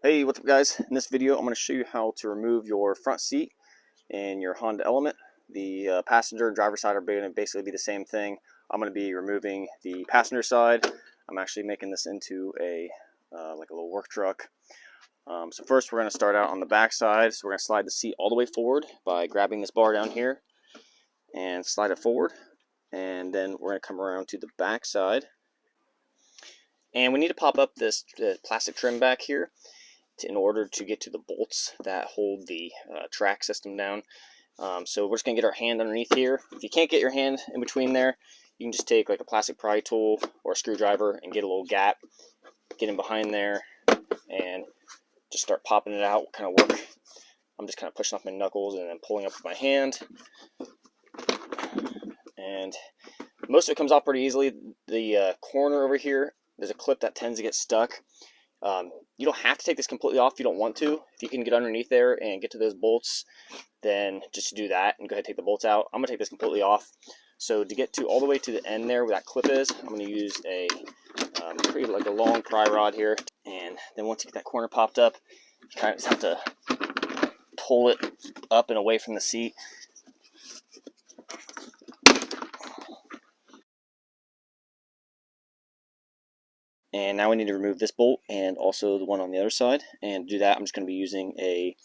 Hey, what's up guys? In this video I'm going to show you how to remove your front seat in your Honda Element. The passenger and driver side are going to basically be the same thing. I'm going to be removing the passenger side. I'm actually making this into a like a little work truck. So first we're going to start out on the back side. So we're going to slide the seat all the way forward by grabbing this bar down here and slide it forward. And then we're going to come around to the back side. And we need to pop up this plastic trim back here in order to get to the bolts that hold the track system down. So we're just going to get our hand underneath here. If you can't get your hand in between there, you can just take like a plastic pry tool or a screwdriver and get a little gap, get in behind there, and just start popping it out. Kind of work. I'm just kind of pushing off my knuckles and then pulling up with my hand. And most of it comes off pretty easily. The corner over here, there's a clip that tends to get stuck. You don't have to take this completely off if you don't want to. If you can get underneath there and get to those bolts, then just do that and go ahead and take the bolts out. I'm going to take this completely off. So to get to all the way to the end there where that clip is, I'm going to use a pretty like a long pry rod here. And then once you get that corner popped up, you kind of just have to pull it up and away from the seat. And now we need to remove this bolt and also the one on the other side. And to do that, I'm just going to be using a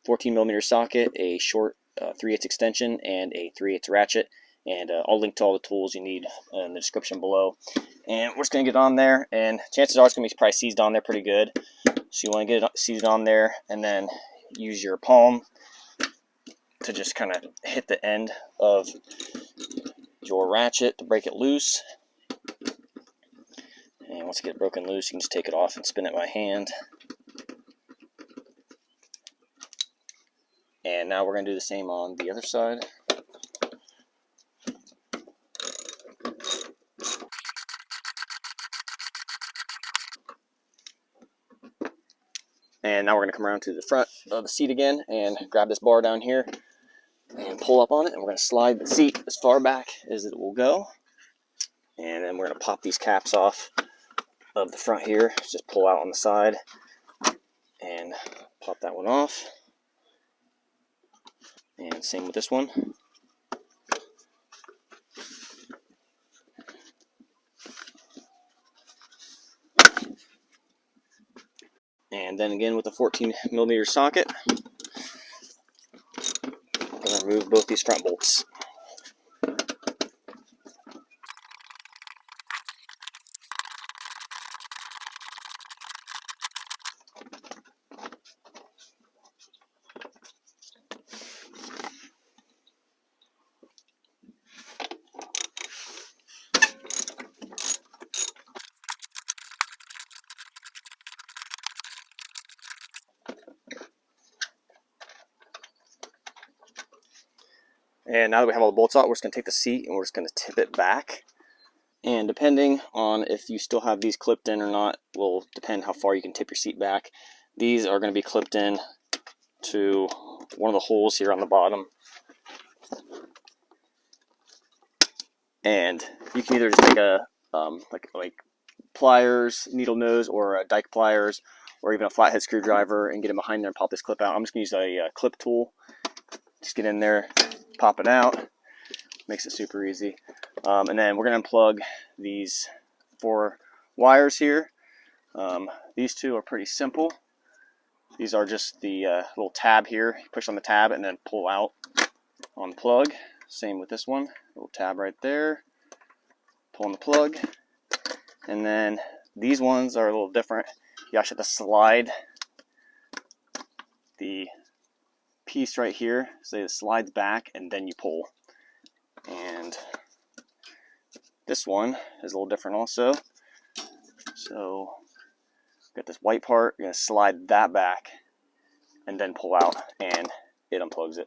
14mm socket, a short 3/8 extension, and a 3/8 ratchet. And I'll link to all the tools you need in the description below. And we're just going to get on there, and chances are it's going to be probably seized on there pretty good. So you want to get it seized on there, and then use your palm to just kind of hit the end of your ratchet to break it loose. And once you get it broken loose, you can just take it off and spin it by hand. And now we're going to do the same on the other side. And now we're going to come around to the front of the seat again and grab this bar down here and pull up on it. And we're going to slide the seat as far back as it will go. And then we're going to pop these caps off of the front here. Just pull out on the side and pop that one off. And same with this one. And then again with the 14mm socket, I'm going to remove both these front bolts. And now that we have all the bolts out, we're just going to take the seat and we're just going to tip it back. And depending on if you still have these clipped in or not will depend how far you can tip your seat back. These are going to be clipped in to one of the holes here on the bottom. And you can either just take a like pliers, needle nose, or a Dyke pliers, or even a flathead screwdriver and get it behind there and pop this clip out. I'm just going to use a clip tool. Just get in there, pop it out. Makes it super easy. And then we're going to unplug these 4 wires here. These 2 are pretty simple. These are just the little tab here. You push on the tab and then pull out on the plug. Same with this one. Little tab right there. Pull on the plug. And then these ones are a little different. You actually have to slide the piece right here so it slides back and then you pull. And this one is a little different also. So got this white part, you're going to slide that back and then pull out and it unplugs it.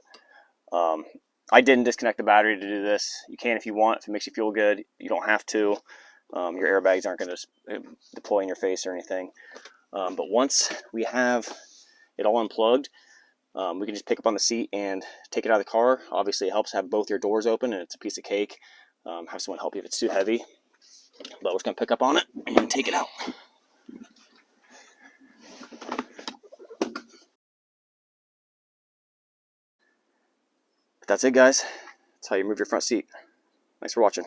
I didn't disconnect the battery to do this. You can if you want, if it makes you feel good. You don't have to. Your airbags aren't going to deploy in your face or anything. But once we have it all unplugged, we can just pick up on the seat and take it out of the car. Obviously, it helps have both your doors open, and it's a piece of cake. Have someone help you if it's too heavy. But we're just going to pick up on it and take it out. But that's it, guys. That's how you remove your front seat. Thanks for watching.